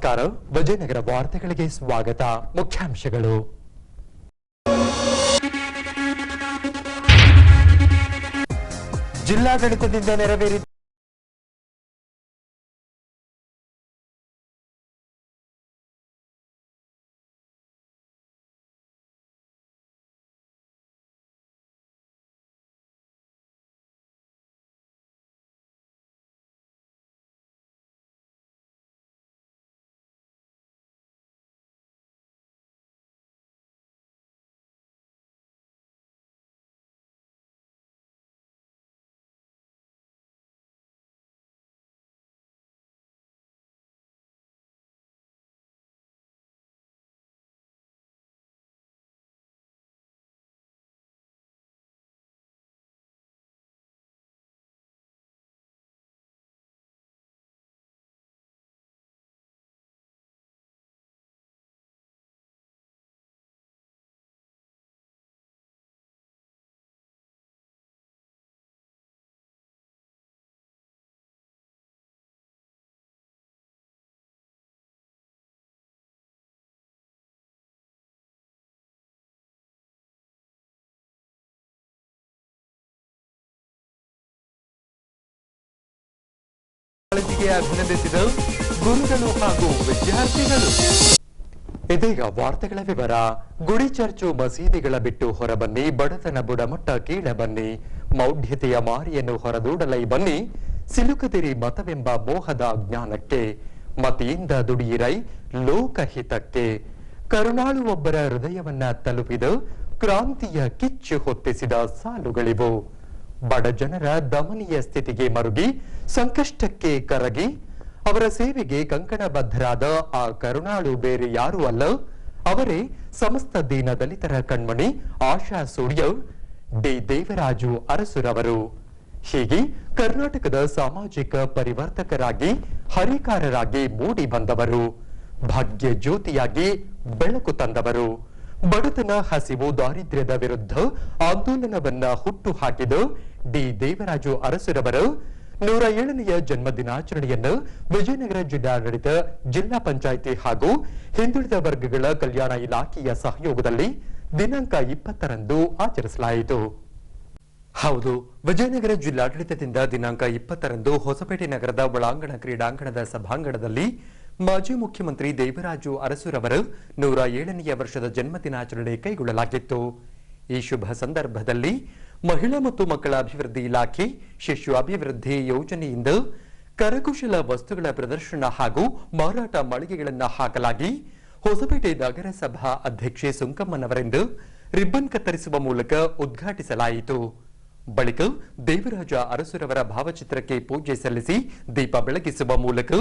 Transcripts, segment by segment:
ನಮಸ್ಕಾರ. ವಿಜಯನಗರ ವಾರ್ತೆಗಳಿಗೆ ಸ್ವಾಗತ. ಮುಖ್ಯಾಂಶಗಳು. ಜಿಲ್ಲಾಡಳಿತದಿಂದ ನೆರವೇರಿದ ಅಭಿನಂದಿಸಿದ ಗುರುಗಳು ಹಾಗೂ ವಿದ್ಯಾರ್ಥಿಗಳು. ಇದೀಗ ವಾರ್ತೆಗಳ ವಿವರ. ಗುಡಿ ಚರ್ಚು ಮಸೀದಿಗಳ ಬಿಟ್ಟು ಹೊರಬನ್ನಿ, ಬಡತನ ಬುಡಮಟ್ಟ ಕೀಳ ಬನ್ನಿ, ಮೌಢ್ಯತೆಯ ಮಾರಿಯನ್ನು ಹೊರದೂಡಲೈ ಬನ್ನಿ, ಸಿಲುಕದಿರಿ ಮತವೆಂಬ ಮೋಹದ ಜ್ಞಾನಕ್ಕೆ, ಮತಿಯಿಂದ ದುಡಿಯಿರೈ ಲೋಕಹಿತಕ್ಕೆ. ಕರುಣಾಳು ಒಬ್ಬರ ಹೃದಯವನ್ನ ತಲುಪಿದ ಕ್ರಾಂತಿಯ ಕಿಚ್ಚು ಹೊತ್ತಿಸಿದ ಸಾಲುಗಳಿವು. ಬಡ ಜನರ ದಮನೀಯ ಸ್ಥಿತಿಗೆ ಮರುಗಿ ಸಂಕಷ್ಟಕ್ಕೆ ಕರಗಿ ಅವರ ಸೇವೆಗೆ ಕಂಕಣಬದ್ಧರಾದ ಆ ಕರುಣಾಳು ಬೇರೆ ಯಾರೂ ಅಲ್ಲ, ಅವರೇ ಸಮಸ್ತ ದೀನ ದಲಿತರ ಕಣ್ಮಣಿ ಆಶಾ ಸೂರ್ಯ ಡಿ ದೇವರಾಜು ಅರಸುರವರು. ಹೀಗೆ ಕರ್ನಾಟಕದ ಸಾಮಾಜಿಕ ಪರಿವರ್ತಕರಾಗಿ ಹರಿಕಾರರಾಗಿ ಮೂಡಿ ಬಂದವರು, ಭಾಗ್ಯ ಜ್ಯೋತಿಯಾಗಿ ಬೆಳಕು ತಂದವರು, ಬಡತನ ಹಸಿವು ದಾರಿದ್ರ್ಯದ ವಿರುದ್ಧ ಆಂದೋಲನವನ್ನ ಹುಟ್ಟು ಹಾಕಿದ ಡಿ ದೇವರಾಜು ಅರಸುರವರ 107ನೆಯ ಜನ್ಮ ದಿನಾಚರಣೆಯನ್ನು ವಿಜಯನಗರ ಜಿಲ್ಲಾಡಳಿತ, ಜಿಲ್ಲಾ ಪಂಚಾಯಿತಿ ಹಾಗೂ ಹಿಂದುಳಿದ ವರ್ಗಗಳ ಕಲ್ಯಾಣ ಇಲಾಖೆಯ ಸಹಯೋಗದಲ್ಲಿ ದಿನಾಂಕ 20ರಂದು ಆಚರಿಸಲಾಯಿತು. ಹೌದು, ವಿಜಯನಗರ ಜಿಲ್ಲಾಡಳಿತದಿಂದ ದಿನಾಂಕ 20ರಂದು ಹೊಸಪೇಟೆ ನಗರದ ಒಳಾಂಗಣ ಕ್ರೀಡಾಂಗಣದ ಸಭಾಂಗಣದಲ್ಲಿ ಮಾಜಿ ಮುಖ್ಯಮಂತ್ರಿ ದೇವರಾಜು ಅರಸುರವರ 107ನೆಯ ವರ್ಷದ ಜನ್ಮ ದಿನಾಚರಣೆ ಕೈಗೊಳ್ಳಲಾಗಿತ್ತು. ಈ ಶುಭ ಸಂದರ್ಭದಲ್ಲಿ ಮಹಿಳಾ ಮತ್ತು ಮಕ್ಕಳ ಅಭಿವೃದ್ಧಿ ಇಲಾಖೆ ಶಿಶು ಅಭಿವೃದ್ಧಿ ಯೋಜನೆಯಿಂದ ಕರಕುಶಲ ವಸ್ತುಗಳ ಪ್ರದರ್ಶನ ಹಾಗೂ ಮಾರಾಟ ಮಳಿಗೆಗಳನ್ನು ಹಾಕಲಾಗಿ ಹೊಸಪೇಟೆ ನಗರಸಭಾ ಅಧ್ಯಕ್ಷೆ ಸುಂಕಮ್ಮನವರಿಂದ ರಿಬ್ಬನ್ ಕತ್ತರಿಸುವ ಮೂಲಕ ಉದ್ಘಾಟಿಸಲಾಯಿತು. ಬಳಿಕ ದೇವರಾಜ ಅರಸುರವರ ಭಾವಚಿತ್ರಕ್ಕೆ ಪೂಜೆ ಸಲ್ಲಿಸಿ ದೀಪ ಬೆಳಗಿಸುವ ಮೂಲಕ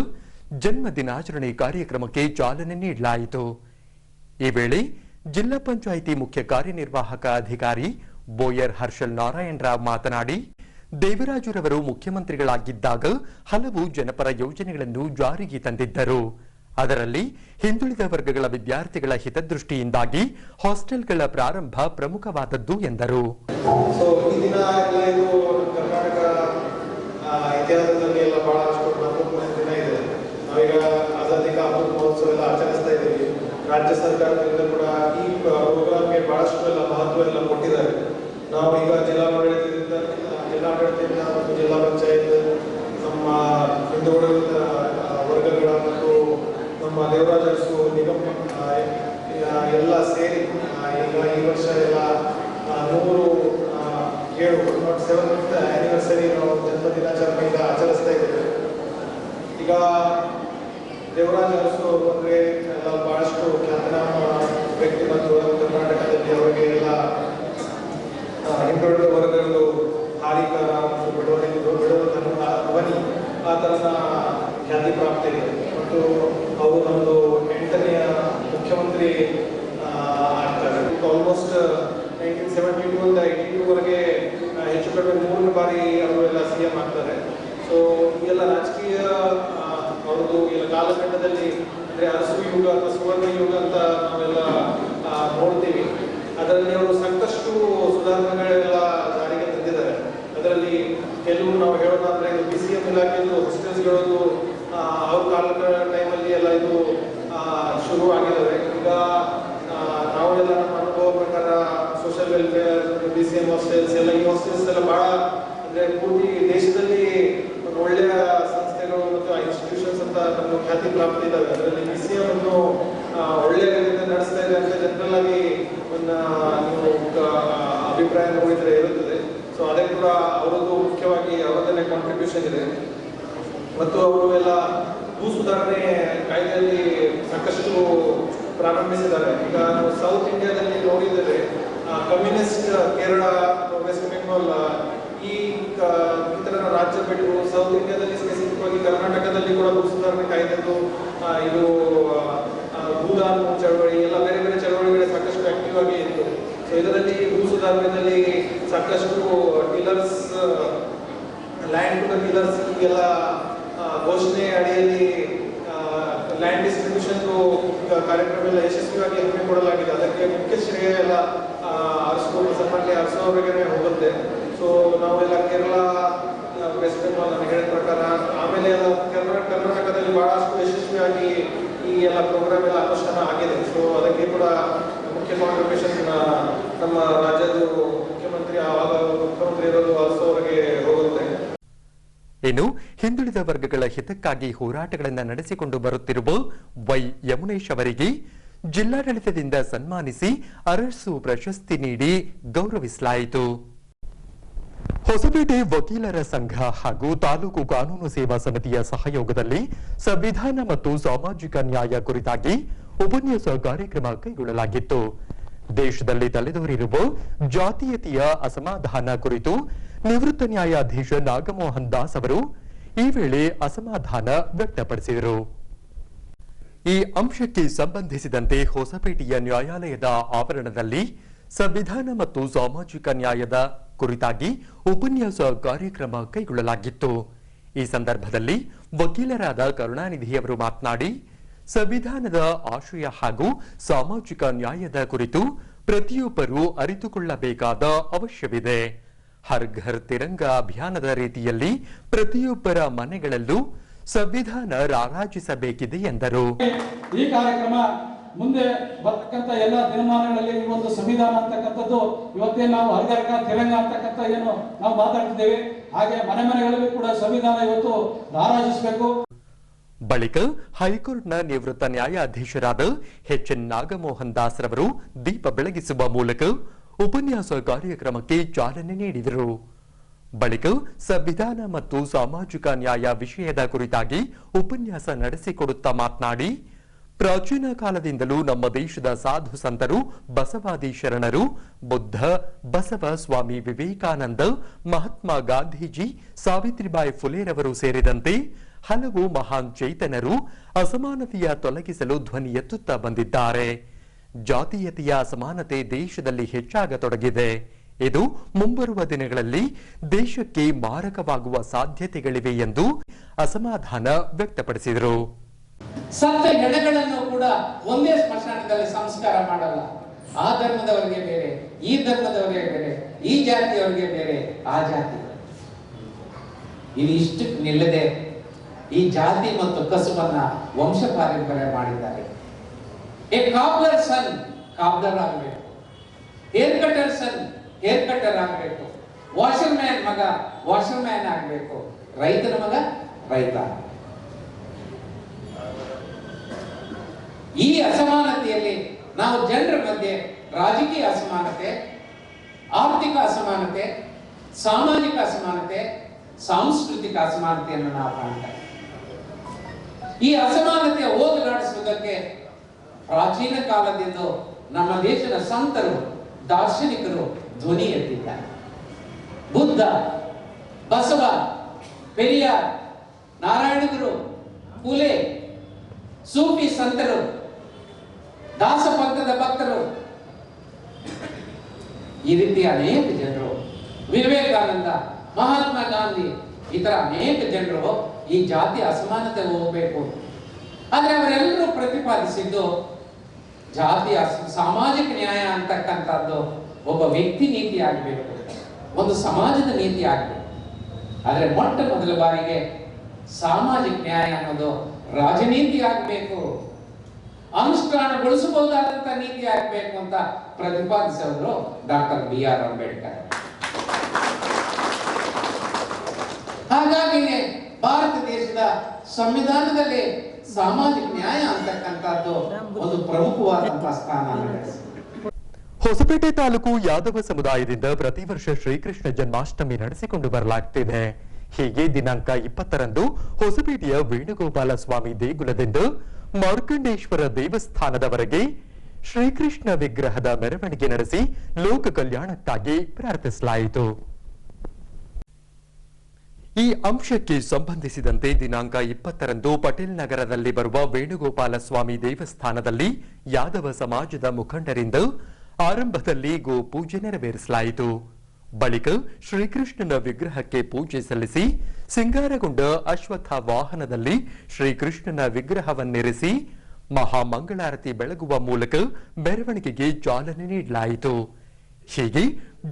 ಜನ್ಮ ದಿನಾಚರಣೆ ಕಾರ್ಯಕ್ರಮಕ್ಕೆ ಚಾಲನೆ ನೀಡಲಾಯಿತು. ಈ ವೇಳೆ ಜಿಲ್ಲಾ ಪಂಚಾಯಿತಿ ಮುಖ್ಯ ಕಾರ್ಯನಿರ್ವಾಹಕ ಅಧಿಕಾರಿ ಬೋಯರ್ ಹರ್ಷಲ್ ನಾರಾಯಣ್ ರಾವ್ ಮಾತನಾಡಿ, ದೇವರಾಜುರವರು ಮುಖ್ಯಮಂತ್ರಿಗಳಾಗಿದ್ದಾಗ ಹಲವು ಜನಪರ ಯೋಜನೆಗಳನ್ನು ಜಾರಿಗೆ ತಂದಿದ್ದರು. ಅದರಲ್ಲಿ ಹಿಂದುಳಿದ ವರ್ಗಗಳ ವಿದ್ಯಾರ್ಥಿಗಳ ಹಿತದೃಷ್ಟಿಯಿಂದಾಗಿ ಹಾಸ್ಟೆಲ್ಗಳ ಪ್ರಾರಂಭ ಪ್ರಮುಖವಾದದ್ದು ಎಂದರು. ರಾಜ್ಯ ಸರ್ಕಾರದಿಂದ ಕೂಡ ಈ ಪ್ರೋಗ್ರಾಮ್ಗೆ ಬಹಳಷ್ಟು ಮಹತ್ವ ಕೊಟ್ಟಿದ್ದಾರೆ. ನಾವು ಈಗ ಜಿಲ್ಲಾಡಳಿತದಿಂದ ಮತ್ತು ಜಿಲ್ಲಾ ಪಂಚಾಯತ್, ನಮ್ಮ ಹಿಂದುಳಿದ ವರ್ಗಗಳ ಮತ್ತು ನಮ್ಮ ದೇವರಾಜ ಅರಸು ನಿಗಮ ಎಲ್ಲ ಸೇರಿ ಈಗ ಈ ವರ್ಷ ಎಲ್ಲ 107th ಆನಿವರ್ಸರಿ ನಾವು ಜನ್ಮ ದಿನಾಚರಣೆ ಈಗ ಆಚರಿಸ್ತಾ ಇದ್ದೇವೆ. ಈಗ ದೇವರಾಜ ಅರಸು ಅಂದರೆ ಎಲ್ಲ ಬಹಳಷ್ಟು ಖ್ಯಾತನಾಮ ವ್ಯಕ್ತಿ ಮತ್ತು ಕರ್ನಾಟಕದಲ್ಲಿ ಅವರಿಗೆ ಎಲ್ಲ ಹಿಂದುಳಿದ ವರ್ಗಗಳು ಹಾರಿಕಾರ ಮತ್ತು ಬಿಡುವ ಅವನಿ ಆ ಥರದ ಖ್ಯಾತಿ ಪ್ರಾಪ್ತಿ ಇದೆ. ಮತ್ತು ಅವರು ನಮ್ಮದು 8ನೇ ಮುಖ್ಯಮಂತ್ರಿ ಆಗ್ತಾರೆ. ಆಲ್ಮೋಸ್ಟ್ 1972 82ವರೆಗೆ ಹೆಚ್ಚು ಕಡಿಮೆ 3 ಬಾರಿ ಅವರು ಎಲ್ಲ CM ಆಗ್ತಾರೆ. ಸೊ ಈಗೆಲ್ಲ ರಾಜಕೀಯ ಅವ್ರದ್ದು ಈಗ ಕಾಲಘಟ್ಟದಲ್ಲಿ ಅಂದರೆ ಅರಸು ಯುಗ ಅಥವಾ ಸುವರ್ಣ ಯುಗ ಅಂತ ನಾವೆಲ್ಲ ನೋಡ್ತೀವಿ. ಅದರಲ್ಲಿ ಅವರು ಸಾಕಷ್ಟು ಸುಧಾರಣೆಗಳೆಲ್ಲ ಜಾರಿಗೆ ತಂದಿದ್ದಾರೆ. ಅದರಲ್ಲಿ ಕೆಲವು ನಾವು ಹೇಳೋದಾದ್ರೆ BCM ಇಲಾಖೆದು ಹಾಸ್ಟೆಲ್ಸ್ಗಳದ್ದು ಅವ್ರ ಕಾಲದ ಟೈಮಲ್ಲಿ ಎಲ್ಲ ಇದು ಶುರು ಆಗಿದ್ದಾವೆ. ಈಗ ನಾವೆಲ್ಲ ನಮ್ಮ ಅನುಭವ ಪ್ರಕಾರ ಸೋಷಿಯಲ್ ವೆಲ್ಫೇರ್, BCM ಹಾಸ್ಟೆಲ್ಸ್ ಎಲ್ಲ, ಈ ಹಾಸ್ಟೆಲ್ಸ್ ಎಲ್ಲ ಭಾಳ ಅಂದರೆ ಪೂರ್ತಿ ದೇಶದಲ್ಲಿ ಒಂದು ಒಳ್ಳೆಯ ಸಂಸ್ಥೆಗಳು ಮತ್ತು ಇನ್ಸ್ಟಿಟ್ಯೂಷನ್ಸ್ ಅಂತ ನಮ್ಮ ಖ್ಯಾತಿ ಪ್ರಾಪ್ತಿ ಇದ್ದಾವೆ. ಅದರಲ್ಲಿ BCM ಅನ್ನು ಒಳ್ಳೆಯ ರೀತಿಯಿಂದ ನಡೆಸ್ತಾ ಇದೆ ಅಂತ ಜನರಲ್ ಆಗಿ ಒಂದು ನೀವು ಅಭಿಪ್ರಾಯ ನೋಡಿದರೆ ಇರುತ್ತದೆ. ಸೊ ಅದೇ ಕೂಡ ಅವರದ್ದು ಮುಖ್ಯವಾಗಿ ಅವರದನ್ನೇ ಕಾಂಟ್ರಿಬ್ಯೂಷನ್ ಇದೆ. ಮತ್ತು ಅವರು ಎಲ್ಲ ಭೂ ಸುಧಾರಣೆ ಕಾಯ್ದೆಯಲ್ಲಿ ಸಾಕಷ್ಟು ಪ್ರಾರಂಭಿಸಿದ್ದಾರೆ. ಈಗ ನಾವು ಸೌತ್ ಇಂಡಿಯಾದಲ್ಲಿ ನೋಡಿದರೆ ಕಮ್ಯುನಿಸ್ಟ್ ಕೇರಳ, ವೆಸ್ಟ್ ಬೆಂಗಾಲ್ ಈ ಇತರ ರಾಜ್ಯ ಬಿಟ್ಟು ಸೌತ್ ಇಂಡಿಯಾದಲ್ಲಿ ಸ್ಪೆಸಿಫಿಕ್ ಆಗಿ ಕರ್ನಾಟಕದಲ್ಲಿ ಕೂಡ ಭೂ ಸುಧಾರಣೆ ಕಾಯ್ದೆದು ಇದು ಭೂದಾನ ಚಳವಳಿ ಎಲ್ಲ ಬೇರೆ ಬೇರೆ ಚಳವಳಿಗಳು ಸಾಕಷ್ಟು ಆಕ್ಟಿವ್ ಆಗಿ ಇತ್ತು. ಸೊ ಇದರಲ್ಲಿ ಭೂ ಸುಧಾರಣೆಯಲ್ಲಿ ಸಾಕಷ್ಟು dealers, land to the dealers ಎಲ್ಲ ಘೋಷಣೆ ಅಡಿಯಲ್ಲಿ ಲ್ಯಾಂಡ್ ಡಿಸ್ಟ್ರಿಬ್ಯೂಷನ್ ಕಾರ್ಯಕ್ರಮ ಎಲ್ಲ ಯಶಸ್ವಿಯಾಗಿ ಹಮ್ಮಿಕೊಳ್ಳಲಾಗಿದೆ. ಅದಕ್ಕೆ ಮುಖ್ಯ ಶ್ರೇಯ ಎಲ್ಲ ಸನ್ಮಾನ್ಯ ಅರಸೋವರಿಗೆ ಹೋಗುತ್ತೆ. ಸೊ ನಾವೆಲ್ಲ ಕೇರಳ, ವೆಸ್ಟ್ ಬೆಂಗಾಲ್ ನನಗೆ ಹೇಳಿದ ಪ್ರಕಾರ, ಆಮೇಲೆ ಎಲ್ಲ ಕರ್ನಾಟಕದಲ್ಲಿ ಬಹಳಷ್ಟು ಯಶಸ್ವಿಯಾಗಿ ಈ ಎಲ್ಲ ಪ್ರೋಗ್ರಾಮ್ ಎಲ್ಲ ಅನುಷ್ಠಾನ ಆಗಿದೆ. ಸೊ ಅದಕ್ಕೆ ಕೂಡ ಮುಖ್ಯ ಕಾಂಟ್ರಿಬ್ಯೂಷನ್ ನಮ್ಮ ರಾಜ್ಯದ ಮುಖ್ಯಮಂತ್ರಿ, ಆವಾಗ ಮುಖ್ಯಮಂತ್ರಿ ಇರೋದು ಅರಸೋವರಿಗೆ ಹೋಗುತ್ತೆ. ಇನ್ನು ಹಿಂದುಳಿದ ವರ್ಗಗಳ ಹಿತಕ್ಕಾಗಿ ಹೋರಾಟಗಳನ್ನು ನಡೆಸಿಕೊಂಡು ಬರುತ್ತಿರುವ ವೈ ಯಮುನೇಶ್ ಅವರಿಗೆ ಜಿಲ್ಲಾಡಳಿತದಿಂದ ಸನ್ಮಾನಿಸಿ ಅರಸು ಪ್ರಶಸ್ತಿ ನೀಡಿ ಗೌರವಿಸಲಾಯಿತು. ಹೊಸಪೇಟೆ ವಕೀಲರ ಸಂಘ ಹಾಗೂ ತಾಲೂಕು ಕಾನೂನು ಸೇವಾ ಸಮಿತಿಯ ಸಹಯೋಗದಲ್ಲಿ ಸಂವಿಧಾನ ಮತ್ತು ಸಾಮಾಜಿಕ ನ್ಯಾಯ ಕುರಿತಾಗಿ ಉಪನ್ಯಾಸ ಕಾರ್ಯಕ್ರಮ ಕೈಗೊಳ್ಳಲಾಗಿತ್ತು. ದೇಶದಲ್ಲಿ ತಲೆದೋರಿರುವ ಜಾತೀಯತೆಯ ಅಸಮಾಧಾನ ಕುರಿತು ನಿವೃತ್ತ ನ್ಯಾಯಾಧೀಶ ನಾಗಮೋಹನ್ ದಾಸ್ ಅವರು ಈ ವೇಳೆ ಅಸಮಾಧಾನ ವ್ಯಕ್ತಪಡಿಸಿದರು. ಈ ಅಂಶಕ್ಕೆ ಸಂಬಂಧಿಸಿದಂತೆ ಹೊಸಪೇಟೆಯ ನ್ಯಾಯಾಲಯದ ಆವರಣದಲ್ಲಿ ಸಂವಿಧಾನ ಮತ್ತು ಸಾಮಾಜಿಕ ನ್ಯಾಯದ ಕುರಿತಾಗಿ ಉಪನ್ಯಾಸ ಕಾರ್ಯಕ್ರಮ ಕೈಗೊಳ್ಳಲಾಗಿತ್ತು. ಈ ಸಂದರ್ಭದಲ್ಲಿ ವಕೀಲರಾದ ಕರುಣಾನಿಧಿಯವರು ಮಾತನಾಡಿ, ಸಂವಿಧಾನದ ಆಶಯ ಹಾಗೂ ಸಾಮಾಜಿಕ ನ್ಯಾಯದ ಕುರಿತು ಪ್ರತಿಯೊಬ್ಬರೂ ಅರಿತುಕೊಳ್ಳಬೇಕಾದ ಅವಶ್ಯವಿದೆ. ಹರ್ ಘರ್ ತಿರಂಗ ಅಭಿಯಾನದ ರೀತಿಯಲ್ಲಿ ಪ್ರತಿಯೊಬ್ಬರ ಮನೆಗಳಲ್ಲೂ ಸಂವಿಧಾನ ರಾರಾಜಿಸಬೇಕಿದೆ ಎಂದರು. ಈ ಕಾರ್ಯಕ್ರಮ ಮುಂದೆ ಬರ್ತಕ್ಕಂಥ ಎಲ್ಲ ದಿನಮಾನಗಳಲ್ಲಿ ಈ ಒಂದು ಸಂವಿಧಾನ ಅಂತಕ್ಕಂಥದ್ದು ಇವತ್ತೇ ನಾವು ಹರ್ ಘರ್ ತಿರಂಗ ಅಂತಕ್ಕಂಥ ಏನು ನಾವು ಮಾತಾಡ್ತಿದ್ದೇವೆ, ಹಾಗೆ ಮನೆ ಮನೆಗಳಲ್ಲಿ ಕೂಡ ಸಂವಿಧಾನ ಇವತ್ತು ರಾರಾಜಿಸಬೇಕು. ಬಳಿಕ ಹೈಕೋರ್ಟ್ನ ನಿವೃತ್ತ ನ್ಯಾಯಾಧೀಶರಾದ ಎನ್ ನಾಗಮೋಹನ್ ದಾಸ್ ರವರು ದೀಪ ಬೆಳಗಿಸುವ ಮೂಲಕ ಉಪನ್ಯಾಸ ಕಾರ್ಯಕ್ರಮಕ್ಕೆ ಚಾಲನೆ ನೀಡಿದರು. ಬಳಿಕ ಸಂವಿಧಾನ ಮತ್ತು ಸಾಮಾಜಿಕ ನ್ಯಾಯ ವಿಷಯದ ಕುರಿತಾಗಿ ಉಪನ್ಯಾಸ ನಡೆಸಿಕೊಡುತ್ತಾ ಮಾತನಾಡಿ, ಪ್ರಾಚೀನ ಕಾಲದಿಂದಲೂ ನಮ್ಮ ದೇಶದ ಸಾಧು ಸಂತರು, ಬಸವಾದಿ ಶರಣರು, ಬುದ್ಧ, ಬಸವ, ಸ್ವಾಮಿ ವಿವೇಕಾನಂದ, ಮಹಾತ್ಮ ಗಾಂಧೀಜಿ, ಸಾವಿತ್ರಿಬಾಯಿ ಫುಲೆರವರು ಸೇರಿದಂತೆ ಹಲವು ಮಹಾನ್ ಚೇತನರು ಅಸಮಾನತೆಯ ತೊಲಗಿಸಲು ಧ್ವನಿ ಎತ್ತುತ್ತಾ ಬಂದಿದ್ದಾರೆ. ಜಾತೀಯತೆಯ ಅಸಮಾನತೆ ದೇಶದಲ್ಲಿ ಹೆಚ್ಚಾಗತೊಡಗಿದೆ. ಇದು ಮುಂಬರುವ ದಿನಗಳಲ್ಲಿ ದೇಶಕ್ಕೆ ಮಾರಕವಾಗುವ ಸಾಧ್ಯತೆಗಳಿವೆ ಎಂದು ಅಸಮಾಧಾನ ವ್ಯಕ್ತಪಡಿಸಿದರು. ಸತ್ತ ಹೆಣಗಳನ್ನು ಕೂಡ ಒಂದೇ ಸ್ಮಶಾನದಲ್ಲಿ ಸಂಸ್ಕಾರ ಮಾಡಲ್ಲ. ಆ ಧರ್ಮದವರಿಗೆ ಬೇರೆ, ಈ ಧರ್ಮದವರಿಗೆ ಬೇರೆ, ಈ ಜಾತಿಯವರಿಗೆ ಬೇರೆ, ಆ ಜಾತಿ. ಇದು ಇಷ್ಟಕ್ಕೆ ನಿಲ್ಲದೆ ಈ ಜಾತಿ ಮತ್ತು ಕಸುಬನ್ನ ವಂಶ ಪಾರಂಪರ್ಯ ಮಾಡಿದ್ದಾರೆ. ಎ ಕಾಬ್ಲರ್ ಸನ್ ಕಾಬ್ಲರ್ ಆಗಬೇಕು, ಹೇರ್ ಕಟರ್ ಸನ್ ಹೇರ್ ಕಟರ್ ಆಗಬೇಕು, ವಾಷರ್ ಮ್ಯಾನ್ ಮಗ ವಾಷರ್ ಮ್ಯಾನ್ ಆಗಬೇಕು, ರೈತನ ಮಗ ರೈತ. ಈ ಅಸಮಾನತೆಯಲ್ಲಿ ನಾವು ಜನರ ಮಧ್ಯೆ ರಾಜಕೀಯ ಅಸಮಾನತೆ, ಆರ್ಥಿಕ ಅಸಮಾನತೆ, ಸಾಮಾಜಿಕ ಅಸಮಾನತೆ, ಸಾಂಸ್ಕೃತಿಕ ಅಸಮಾನತೆಯನ್ನು ನಾವು ಕಾಣ್ತೇವೆ. ಈ ಅಸಮಾನತೆ ಹೋಗಲಾಡಿಸುವುದಕ್ಕೆ ಪ್ರಾಚೀನ ಕಾಲದಿಂದ ನಮ್ಮ ದೇಶದ ಸಂತರು, ದಾರ್ಶನಿಕರು ಧ್ವನಿ ಎತ್ತಿದ್ದಾರೆ. ಬುದ್ಧ, ಬಸವ, ಪೆರಿಯಾರ್, ನಾರಾಯಣಗುರು, ಫುಲೆ, ಸೂಫಿ ಸಂತರು, ದಾಸ ಪಂಥದ ಭಕ್ತರು, ಈ ರೀತಿ ಅನೇಕ ಜನರು, ವಿವೇಕಾನಂದ, ಮಹಾತ್ಮ ಗಾಂಧಿ, ಇತರ ಅನೇಕ ಜನರು ಈ ಜಾತಿ ಅಸಮಾನತೆ ಹೋಗಬೇಕು. ಆದ್ರೆ ಅವರೆಲ್ಲರೂ ಪ್ರತಿಪಾದಿಸಿದ್ದು ಜಾತಿ ಸಾಮಾಜಿಕ ನ್ಯಾಯ ಅಂತಕ್ಕಂಥದ್ದು ಒಬ್ಬ ವ್ಯಕ್ತಿ ನೀತಿ ಆಗಬೇಕು, ಒಂದು ಸಮಾಜದ ನೀತಿ ಆಗಬೇಕು. ಆದರೆ ಮೊಟ್ಟ ಮೊದಲ ಬಾರಿಗೆ ಸಾಮಾಜಿಕ ನ್ಯಾಯ ಅನ್ನೋದು ರಾಜನೀತಿ ಆಗಬೇಕು, ಅನುಷ್ಠಾನಗೊಳಿಸಬಹುದಾದಂತ ನೀತಿ ಆಗಬೇಕು ಅಂತ ಪ್ರತಿಪಾದಿಸಿದ್ರು ಡಾಕ್ಟರ್ BR ಅಂಬೇಡ್ಕರ್. ಹಾಗಾಗಿ ಭಾರತ ದೇಶದ ಸಂವಿಧಾನದಲ್ಲಿ ಸಾಮಾಜಿಕ ನ್ಯಾಯ ಅಂತಕ್ಕಂಥದ್ದು ಒಂದು ಪ್ರಮುಖವಾದಂತಹ ಸ್ಥಾನ ಗಳಿಸಿದೆ. ಹೊಸಪೇಟೆ ತಾಲೂಕು ಯಾದವ ಸಮುದಾಯದಿಂದ ಪ್ರತಿ ವರ್ಷ ಶ್ರೀಕೃಷ್ಣ ಜನ್ಮಾಷ್ಟಮಿ ನಡೆಸಿಕೊಂಡು ಬರಲಾಗುತ್ತಿದೆ. ಹೀಗೆ ದಿನಾಂಕ 20ರಂದು ಹೊಸಪೇಟೆಯ ವೇಣುಗೋಪಾಲ ಸ್ವಾಮಿ ದೇಗುಲದಿಂದ ಮಾರ್ಕಂಡೇಶ್ವರ ದೇವಸ್ಥಾನದವರೆಗೆ ಶ್ರೀಕೃಷ್ಣ ವಿಗ್ರಹದ ಮೆರವಣಿಗೆ ನಡೆಸಿ ಲೋಕ ಕಲ್ಯಾಣಕ್ಕಾಗಿ ಪ್ರಾರ್ಥಿಸಲಾಯಿತು. ಈ ಅಂಶಕ್ಕೆ ಸಂಬಂಧಿಸಿದಂತೆ ದಿನಾಂಕ 20ರಂದು ಪಟೇಲ್ ನಗರದಲ್ಲಿ ಬರುವ ವೇಣುಗೋಪಾಲ ಸ್ವಾಮಿ ದೇವಸ್ಥಾನದಲ್ಲಿ ಯಾದವ ಸಮಾಜದ ಮುಖಂಡರಿಂದ ಆರಂಭದಲ್ಲಿ ಗೋ ಪೂಜೆ ನೆರವೇರಿಸಲಾಯಿತು. ಬಳಿಕ ಶ್ರೀಕೃಷ್ಣನ ವಿಗ್ರಹಕ್ಕೆ ಪೂಜೆ ಸಲ್ಲಿಸಿ ಸಿಂಗಾರಗೊಂಡ ಅಶ್ವತ್ಥ ವಾಹನದಲ್ಲಿ ಶ್ರೀಕೃಷ್ಣನ ವಿಗ್ರಹವನ್ನಿರಿಸಿ ಮಹಾಮಂಗಳಾರತಿ ಬೆಳಗುವ ಮೂಲಕ ಮೆರವಣಿಗೆಗೆ ಚಾಲನೆ ನೀಡಲಾಯಿತು. ಹೀಗೆ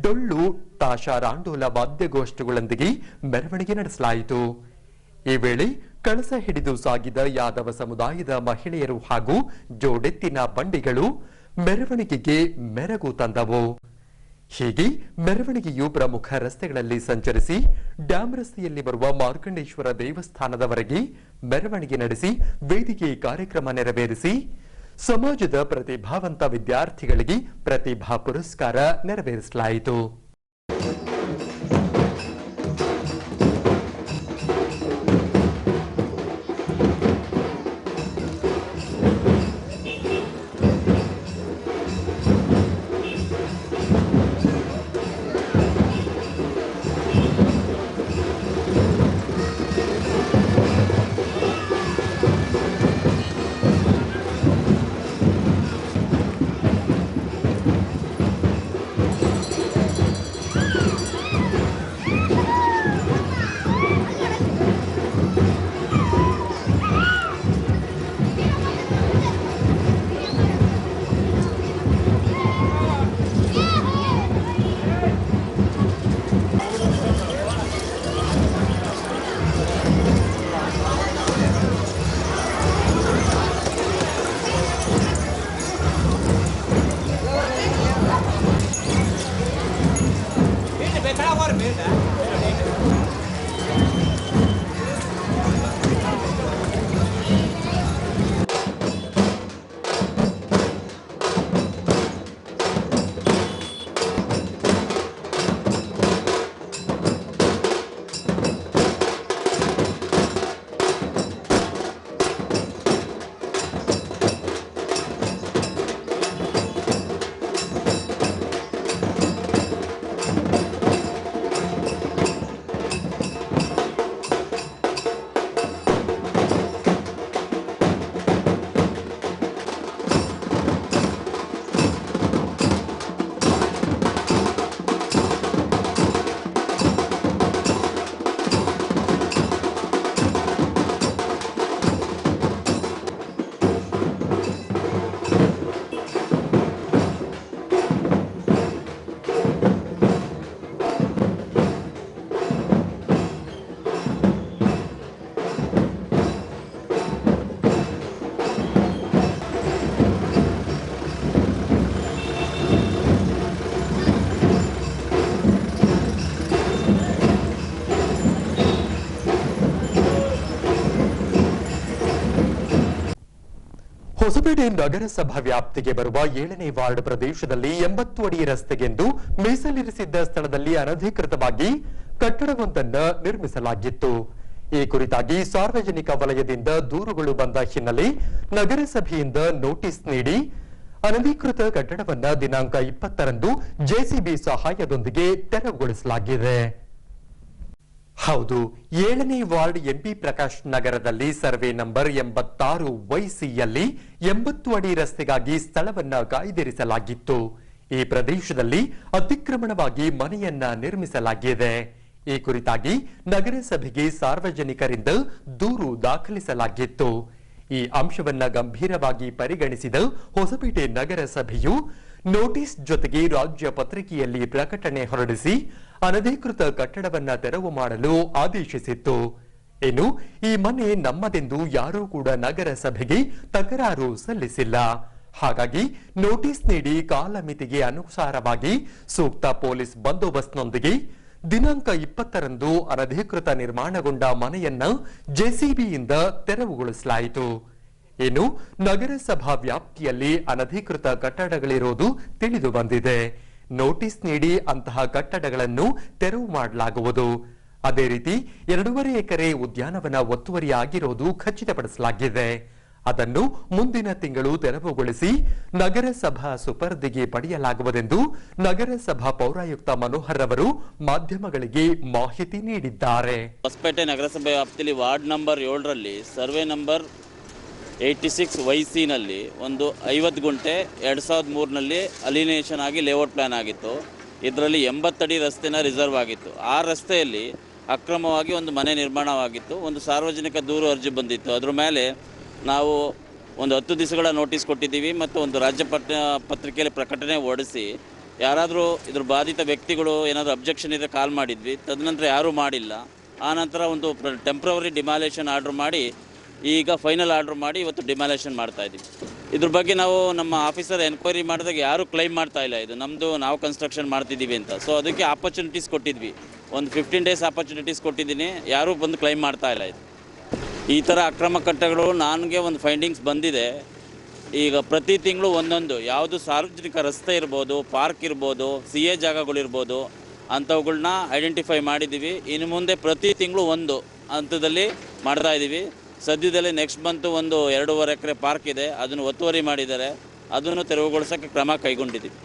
ಡೊಳ್ಳು ತಾಶಾರಾಂಡೋಲ ವಾದ್ಯಗೋಷ್ಠಿಗಳೊಂದಿಗೆ ಮೆರವಣಿಗೆ ನಡೆಸಲಾಯಿತು. ಈ ವೇಳೆ ಕಳಸ ಹಿಡಿದು ಸಾಗಿದ ಯಾದವ ಸಮುದಾಯದ ಮಹಿಳೆಯರು ಹಾಗೂ ಜೋಡೆತ್ತಿನ ಬಂಡಿಗಳು ಮೆರವಣಿಗೆಗೆ ಮೆರಗು ತಂದವು. ಹೀಗೆ ಮೆರವಣಿಗೆಯು ಪ್ರಮುಖ ರಸ್ತೆಗಳಲ್ಲಿ ಸಂಚರಿಸಿ ಡ್ಯಾಂ ರಸ್ತೆಯಲ್ಲಿ ಬರುವ ಮಾರ್ಕಂಡೇಶ್ವರ ದೇವಸ್ಥಾನದವರೆಗೆ ಮೆರವಣಿಗೆ ನಡೆಸಿ ವೇದಿಕೆ ಕಾರ್ಯಕ್ರಮ ನೆರವೇರಿಸಿ ಸಮಾಜದ ಪ್ರತಿಭಾವಂತ ವಿದ್ಯಾರ್ಥಿಗಳಿಗೆ ಪ್ರತಿಭಾ ಪುರಸ್ಕಾರ ನೆರವೇರಿಸಲಾಯಿತು. ಹೊಸಪೇಟೆ ನಗರಸಭಾ ವ್ಯಾಪ್ತಿಗೆ ಬರುವ 7ನೇ ವಾರ್ಡ್ ಪ್ರದೇಶದಲ್ಲಿ 80 ಅಡಿ ರಸ್ತೆಗೆಂದು ಮೀಸಲಿರಿಸಿದ್ದ ಸ್ಥಳದಲ್ಲಿ ಅನಧಿಕೃತವಾಗಿ ಕಟ್ಟಡವೊಂದನ್ನು ನಿರ್ಮಿಸಲಾಗಿತ್ತು. ಈ ಕುರಿತಾಗಿ ಸಾರ್ವಜನಿಕ ವಲಯದಿಂದ ದೂರುಗಳು ಬಂದ ಹಿನ್ನೆಲೆ ನಗರಸಭೆಯಿಂದ ನೋಟಿಸ್ ನೀಡಿ ಅನಧಿಕೃತ ಕಟ್ಟಡವನ್ನು ದಿನಾಂಕ 20ರಂದು ಜೆಸಿಬಿ ಸಹಾಯದೊಂದಿಗೆ ತೆರವುಗೊಳಿಸಲಾಗಿದೆ. ಹೌದು, 7ನೇ ವಾರ್ಡ್ ಎಂಪಿ ಪ್ರಕಾಶ್ ನಗರದಲ್ಲಿ ಸರ್ವೆ ನಂಬರ್ 86 YCಯಲ್ಲಿ 80 ಅಡಿ ರಸ್ತೆಗಾಗಿ ಸ್ಥಳವನ್ನ ಕಾಯ್ದಿರಿಸಲಾಗಿತ್ತು. ಈ ಪ್ರದೇಶದಲ್ಲಿ ಅತಿಕ್ರಮಣವಾಗಿ ಮನೆಯನ್ನ ನಿರ್ಮಿಸಲಾಗಿದೆ. ಈ ಕುರಿತಾಗಿ ನಗರಸಭೆಗೆ ಸಾರ್ವಜನಿಕರಿಂದ ದೂರು ದಾಖಲಿಸಲಾಗಿತ್ತು. ಈ ಅಂಶವನ್ನ ಗಂಭೀರವಾಗಿ ಪರಿಗಣಿಸಿದ ಹೊಸಪೇಟೆ ನಗರಸಭೆಯು ನೋಟಿಸ್ ಜೊತೆಗೆ ರಾಜ್ಯ ಪತ್ರಿಕೆಯಲ್ಲಿ ಪ್ರಕಟಣೆ ಹೊರಡಿಸಿ ಅನಧಿಕೃತ ಕಟ್ಟಡವನ್ನ ತೆರವು ಮಾಡಲು ಆದೇಶಿಸಿತ್ತು. ಇನ್ನು ಈ ಮನೆ ನಮ್ಮದೆಂದು ಯಾರೂ ಕೂಡ ನಗರಸಭೆಗೆ ತಕರಾರು ಸಲ್ಲಿಸಿಲ್ಲ. ಹಾಗಾಗಿ ನೋಟಿಸ್ ನೀಡಿ ಕಾಲಮಿತಿಗೆ ಅನುಸಾರವಾಗಿ ಸೂಕ್ತ ಪೊಲೀಸ್ ಬಂದೋಬಸ್ತ್ನೊಂದಿಗೆ ದಿನಾಂಕ 20ರಂದು ಅನಧಿಕೃತ ನಿರ್ಮಾಣಗೊಂಡ ಮನೆಯನ್ನ ಜೆಸಿಬಿಯಿಂದ ತೆರವುಗೊಳಿಸಲಾಯಿತು. ಇನ್ನು ನಗರಸಭಾ ವ್ಯಾಪ್ತಿಯಲ್ಲಿ ಅನಧಿಕೃತ ಕಟ್ಟಡಗಳಿರುವುದು ತಿಳಿದು ಬಂದಿದೆ. ನೋಟಿಸ್ ನೀಡಿ ಅಂತಹ ಕಟ್ಟಡಗಳನ್ನು ತೆರವು ಮಾಡಲಾಗುವುದು. ಅದೇ ರೀತಿ 2.5 ಎಕರೆ ಉದ್ಯಾನವನ ಒತ್ತುವರಿಯಾಗಿರುವುದು ಖಚಿತಪಡಿಸಲಾಗಿದೆ. ಅದನ್ನು ಮುಂದಿನ ತಿಂಗಳು ತೆರವುಗೊಳಿಸಿ ನಗರಸಭಾ ಸುಪರ್ದಿಗೆ ಪಡೆಯಲಾಗುವುದೆಂದು ನಗರಸಭಾ ಪೌರಾಯುಕ್ತ ಮನೋಹರ್ ಅವರು ಮಾಧ್ಯಮಗಳಿಗೆ ಮಾಹಿತಿ ನೀಡಿದ್ದಾರೆ. ಹೊಸಪೇಟೆ ನಗರಸಭೆ ವ್ಯಾಪ್ತಿಯಲ್ಲಿ ವಾರ್ಡ್ ನಂಬರ್ 7ರಲ್ಲಿ ಸರ್ವೆ ನಂಬರ್ 86 YC-ನಲ್ಲಿ ಒಂದು 50 ಗುಂಟೆ 2003ನಲ್ಲಿ ಅಲಿನೇಷನ್ ಆಗಿ ಲೇಔಟ್ ಪ್ಲಾನ್ ಆಗಿತ್ತು. ಇದರಲ್ಲಿ 80 ಅಡಿ ರಸ್ತೆನ ರಿಸರ್ವ್ ಆಗಿತ್ತು. ಆ ರಸ್ತೆಯಲ್ಲಿ ಅಕ್ರಮವಾಗಿ ಒಂದು ಮನೆ ನಿರ್ಮಾಣವಾಗಿತ್ತು. ಒಂದು ಸಾರ್ವಜನಿಕ ದೂರು ಅರ್ಜಿ ಬಂದಿತ್ತು. ಅದ್ರ ಮೇಲೆ ನಾವು ಒಂದು 10 ದಿವಸಗಳ ನೋಟಿಸ್ ಕೊಟ್ಟಿದ್ದೀವಿ ಮತ್ತು ಒಂದು ರಾಜ್ಯ ಪತ್ರಿಕೆಯಲ್ಲಿ ಪ್ರಕಟಣೆ ಹೊರಡಿಸಿ ಯಾರಾದರೂ ಇದ್ರ ಬಾಧಿತ ವ್ಯಕ್ತಿಗಳು ಏನಾದರೂ ಅಬ್ಜೆಕ್ಷನ್ ಇದ್ದರೆ ಕಾಲ್ ಮಾಡಿದ್ವಿ. ತದನಂತರ ಯಾರೂ ಮಾಡಿಲ್ಲ. ಆನಂತರ ಒಂದು ಟೆಂಪ್ರವರಿ ಡಿಮಾಲೇಷನ್ ಆರ್ಡ್ರ್ ಮಾಡಿ ಈಗ ಫೈನಲ್ ಆರ್ಡ್ರ್ ಮಾಡಿ ಇವತ್ತು ಡಿಮಾಲೇಷನ್ ಮಾಡ್ತಾಯಿದ್ದೀವಿ. ಇದ್ರ ಬಗ್ಗೆ ನಾವು ನಮ್ಮ ಆಫೀಸರ್ ಎನ್ಕ್ವೈರಿ ಮಾಡಿದಾಗ ಯಾರೂ ಕ್ಲೈಮ್ ಮಾಡ್ತಾ ಇಲ್ಲ, ಇದು ನಮ್ಮದು ನಾವು ಕನ್ಸ್ಟ್ರಕ್ಷನ್ ಮಾಡ್ತಿದ್ದೀವಿ ಅಂತ. ಸೊ ಅದಕ್ಕೆ ಆಪರ್ಚುನಿಟೀಸ್ ಕೊಟ್ಟಿದ್ವಿ, ಒಂದು 15 ಡೇಸ್ ಆಪರ್ಚುನಿಟೀಸ್ ಕೊಟ್ಟಿದ್ದೀನಿ, ಯಾರೂ ಬಂದು ಕ್ಲೈಮ್ ಮಾಡ್ತಾ ಇಲ್ಲ. ಇದು ಈ ಥರ ಅಕ್ರಮ ಕಟ್ಟಡಗಳು ನನಗೆ ಒಂದು ಫೈಂಡಿಂಗ್ಸ್ ಬಂದಿದೆ. ಈಗ ಪ್ರತಿ ತಿಂಗಳು ಒಂದೊಂದು ಯಾವುದು ಸಾರ್ವಜನಿಕ ರಸ್ತೆ ಇರ್ಬೋದು, ಪಾರ್ಕ್ ಇರ್ಬೋದು, CA ಜಾಗಗಳಿರ್ಬೋದು, ಅಂಥವುಗಳನ್ನ ಐಡೆಂಟಿಫೈ ಮಾಡಿದ್ದೀವಿ. ಇನ್ನು ಮುಂದೆ ಪ್ರತಿ ತಿಂಗಳು ಒಂದು ಹಂತದಲ್ಲಿ ಮಾಡ್ತಾಯಿದ್ದೀವಿ. ಸದ್ಯದಲ್ಲೇ ನೆಕ್ಸ್ಟ್ ಮಂತು ಒಂದು 2.5 ಎಕರೆ ಪಾರ್ಕ್ ಇದೆ, ಅದನ್ನು ಒತ್ತುವರಿ ಮಾಡಿದ್ದಾರೆ, ಅದನ್ನು ತೆರವುಗೊಳಿಸೋಕ್ಕೆ ಕ್ರಮ ಕೈಗೊಂಡಿದ್ದೀವಿ.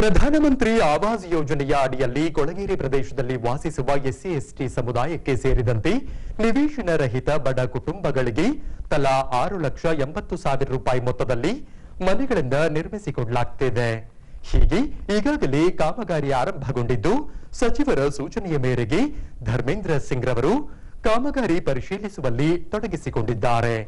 ಪ್ರಧಾನಮಂತ್ರಿ ಆವಾಸ್ ಯೋಜನೆಯ ಅಡಿಯಲ್ಲಿ ಕೊಳಗೇರಿ ಪ್ರದೇಶದಲ್ಲಿ ವಾಸಿಸುವ SC/ST ಸಮುದಾಯಕ್ಕೆ ಸೇರಿದಂತೆ ನಿವೇಶನ ರಹಿತ ಬಡ ಕುಟುಂಬಗಳಿಗೆ ತಲಾ 6,80,000 ರೂಪಾಯಿ ಮೊತ್ತದಲ್ಲಿ ಮನೆಗಳನ್ನು ನಿರ್ಮಿಸಿಕೊಡಲಾಗುತ್ತಿದೆ. ಹೀಗೆ ಈಗಾಗಲೇ ಕಾಮಗಾರಿ ಆರಂಭಗೊಂಡಿದ್ದು, ಸಚಿವರ ಸೂಚನೆಯ ಮೇರೆಗೆ ಧರ್ಮೇಂದ್ರ ಸಿಂಗ್ ರವರು ಕಾಮಗಾರಿ ಪರಿಶೀಲಿಸುವಲ್ಲಿ ತೊಡಗಿಸಿಕೊಂಡಿದ್ದಾರೆ.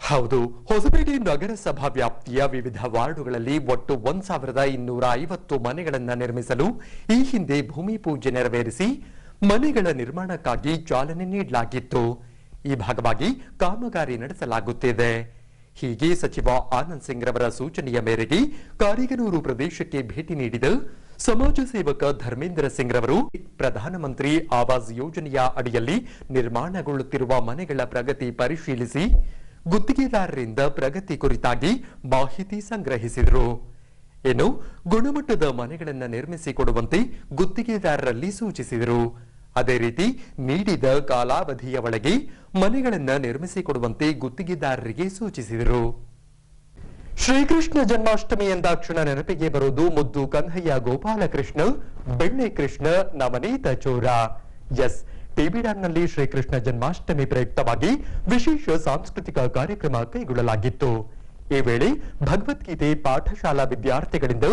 ಹೌದು, ಹೊಸಪೇಟೆ ನಗರಸಭಾ ವ್ಯಾಪ್ತಿಯ ವಿವಿಧ ವಾರ್ಡುಗಳಲ್ಲಿ ಒಟ್ಟು 1,250 ಮನೆಗಳನ್ನು ನಿರ್ಮಿಸಲು ಈ ಹಿಂದೆ ಭೂಮಿ ಪೂಜೆ ನೆರವೇರಿಸಿ ಮನೆಗಳ ನಿರ್ಮಾಣಕ್ಕಾಗಿ ಚಾಲನೆ ನೀಡಲಾಗಿತ್ತು. ಈ ಭಾಗವಾಗಿ ಕಾಮಗಾರಿ ನಡೆಸಲಾಗುತ್ತಿದೆ. ಹೀಗೆ ಸಚಿವ ಆನಂದ್ ಸಿಂಗ್ ರವರ ಸೂಚನೆಯ ಮೇರೆಗೆ ಕಾರಿಗನೂರು ಪ್ರದೇಶಕ್ಕೆ ಭೇಟಿ ನೀಡಿದ ಸಮಾಜ ಸೇವಕ ಧರ್ಮೇಂದ್ರ ಸಿಂಗ್ ರವರು ಪ್ರಧಾನಮಂತ್ರಿ ಆವಾಸ್ ಯೋಜನೆಯ ಅಡಿಯಲ್ಲಿ ನಿರ್ಮಾಣಗೊಳ್ಳುತ್ತಿರುವ ಮನೆಗಳ ಪ್ರಗತಿ ಪರಿಶೀಲಿಸಿ ಗುತ್ತಿಗೆದಾರರಿಂದ ಪ್ರಗತಿ ಕುರಿತಾಗಿ ಮಾಹಿತಿ ಸಂಗ್ರಹಿಸಿದರು. ಇನ್ನು ಗುಣಮಟ್ಟದ ಮನೆಗಳನ್ನು ನಿರ್ಮಿಸಿಕೊಡುವಂತೆ ಗುತ್ತಿಗೆದಾರರಲ್ಲಿ ಸೂಚಿಸಿದರು. ಅದೇ ರೀತಿ ನೀಡಿದ ಕಾಲಾವಧಿಯ ಒಳಗೆ ಮನೆಗಳನ್ನು ನಿರ್ಮಿಸಿಕೊಡುವಂತೆ ಗುತ್ತಿಗೆದಾರರಿಗೆ ಸೂಚಿಸಿದರು. ಶ್ರೀಕೃಷ್ಣ ಜನ್ಮಾಷ್ಟಮಿ ಎಂದಾಕ್ಷಣ ನೆನಪಿಗೆ ಬರುವುದು ಮುದ್ದು ಕನ್ಹಯ್ಯ ಗೋಪಾಲಕೃಷ್ಣ, ಬೆಣ್ಣೆ ಕೃಷ್ಣ, ನವನೀತ ಚೋರ. ಎಸ್, ಟಿಬಿಡಾನ್ನಲ್ಲಿ ಶ್ರೀಕೃಷ್ಣ ಜನ್ಮಾಷ್ಟಮಿ ಪ್ರಯುಕ್ತವಾಗಿ ವಿಶೇಷ ಸಾಂಸ್ಕೃತಿಕ ಕಾರ್ಯಕ್ರಮ ಕೈಗೊಳ್ಳಲಾಗಿತ್ತು. ಈ ವೇಳೆ ಭಗವದ್ಗೀತೆ ಪಾಠಶಾಲಾ ವಿದ್ಯಾರ್ಥಿಗಳಿಂದ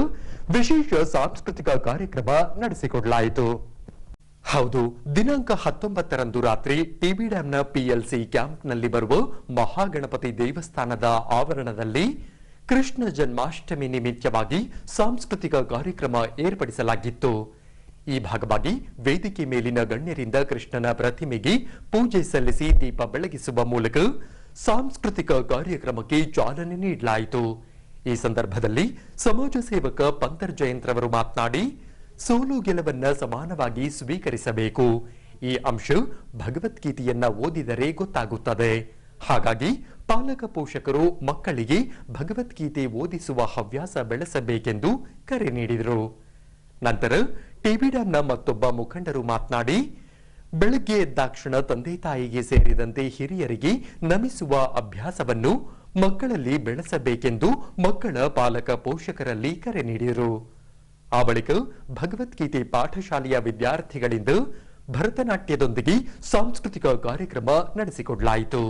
ವಿಶೇಷ ಸಾಂಸ್ಕೃತಿಕ ಕಾರ್ಯಕ್ರಮ ನಡೆಸಿಕೊಡಲಾಯಿತು. ಹೌದು, ದಿನಾಂಕ 19ರಂದು ರಾತ್ರಿ ಟಿಬಿ ಡ್ಯಾಂನ ಪಿಎಲ್ಸಿ ಕ್ಯಾಂಪ್ನಲ್ಲಿ ಬರುವ ಮಹಾಗಣಪತಿ ದೇವಸ್ಥಾನದ ಆವರಣದಲ್ಲಿ ಕೃಷ್ಣ ಜನ್ಮಾಷ್ಟಮಿ ನಿಮಿತ್ತವಾಗಿ ಸಾಂಸ್ಕೃತಿಕ ಕಾರ್ಯಕ್ರಮ ಏರ್ಪಡಿಸಲಾಗಿತ್ತು. ಈ ಭಾಗವಾಗಿ ವೇದಿಕೆ ಮೇಲಿನ ಗಣ್ಯರಿಂದ ಕೃಷ್ಣನ ಪ್ರತಿಮೆಗೆ ಪೂಜೆ ಸಲ್ಲಿಸಿ ದೀಪ ಬೆಳಗಿಸುವ ಮೂಲಕ ಸಾಂಸ್ಕೃತಿಕ ಕಾರ್ಯಕ್ರಮಕ್ಕೆ ಚಾಲನೆ ನೀಡಲಾಯಿತು. ಈ ಸಂದರ್ಭದಲ್ಲಿ ಸಮಾಜ ಸೇವಕ ಪಂತರ್ ಜಯಂತ್ರವರು ಮಾತನಾಡಿ, ಸೋಲು ಗೆಲುವನ್ನ ಸಮಾನವಾಗಿ ಸ್ವೀಕರಿಸಬೇಕು. ಈ ಅಂಶ ಭಗವದ್ಗೀತೆಯನ್ನ ಓದಿದರೆ ಗೊತ್ತಾಗುತ್ತದೆ. ಹಾಗಾಗಿ ಪಾಲಕ ಪೋಷಕರು ಮಕ್ಕಳಿಗೆ ಭಗವದ್ಗೀತೆ ಓದಿಸುವ ಹವ್ಯಾಸ ಬೆಳೆಸಬೇಕೆಂದು ಕರೆ ನೀಡಿದರು. ನಂತರ ಟಿಬಿ ಡ್ಯಾಂನ ಮತ್ತೊಬ್ಬ ಮುಖಂಡರು ಮಾತನಾಡಿ, ಬೆಳಗ್ಗೆ ಎದ್ದಾಕ್ಷಣ ತಂದೆ ತಾಯಿಗೆ ಸೇರಿದಂತೆ ಹಿರಿಯರಿಗೆ ನಮಿಸುವ ಅಭ್ಯಾಸವನ್ನು ಮಕ್ಕಳಲ್ಲಿ ಬೆಳೆಸಬೇಕೆಂದು ಮಕ್ಕಳ ಪಾಲಕ ಪೋಷಕರಲ್ಲಿ ಕರೆ ನೀಡಿದರು. ಆ ಬಳಿಕ ಭಗವದ್ಗೀತೆ ಪಾಠಶಾಲೆಯ ವಿದ್ಯಾರ್ಥಿಗಳಿಂದ ಭರತನಾಟ್ಯದೊಂದಿಗೆ ಸಾಂಸ್ಕೃತಿಕ ಕಾರ್ಯಕ್ರಮ ನಡೆಸಿಕೊಡಲಾಯಿತು.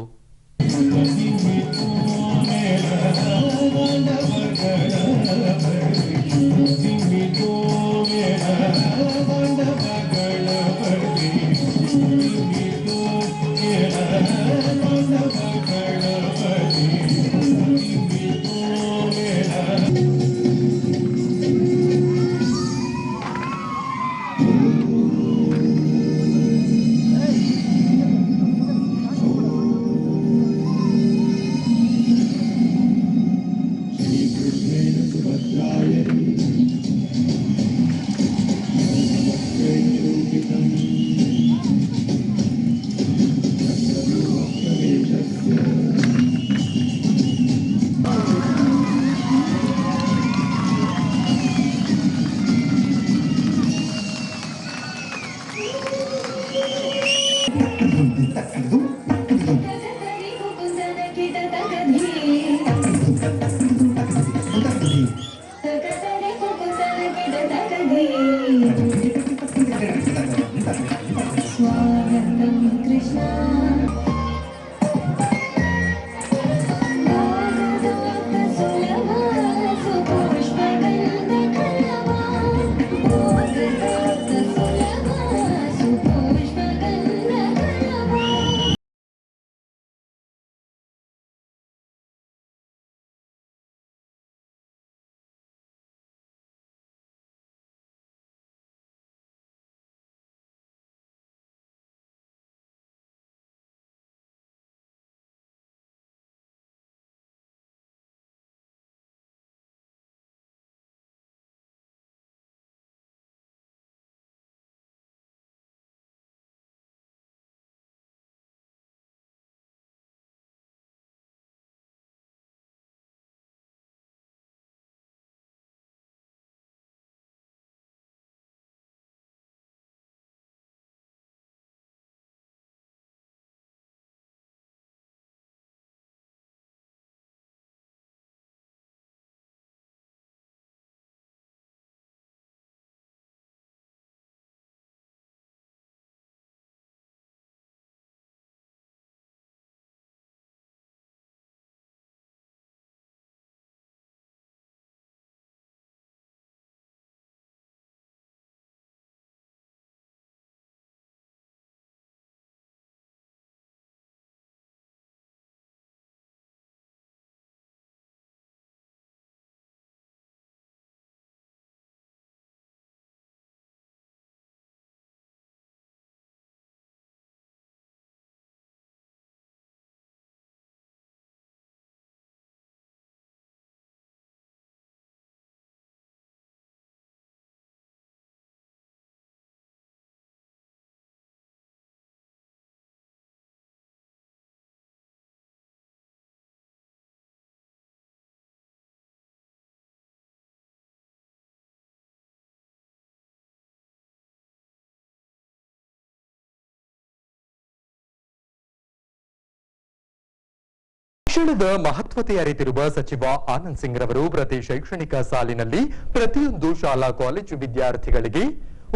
ಶಿಕ್ಷಣದ ಮಹತ್ವತೆ ಅರಿತಿರುವ ಸಚಿವ ಆನಂದ್ ಸಿಂಗ್ ರವರು ಪ್ರತಿ ಶೈಕ್ಷಣಿಕ ಸಾಲಿನಲ್ಲಿ ಪ್ರತಿಯೊಂದು ಶಾಲಾ ಕಾಲೇಜು ವಿದ್ಯಾರ್ಥಿಗಳಿಗೆ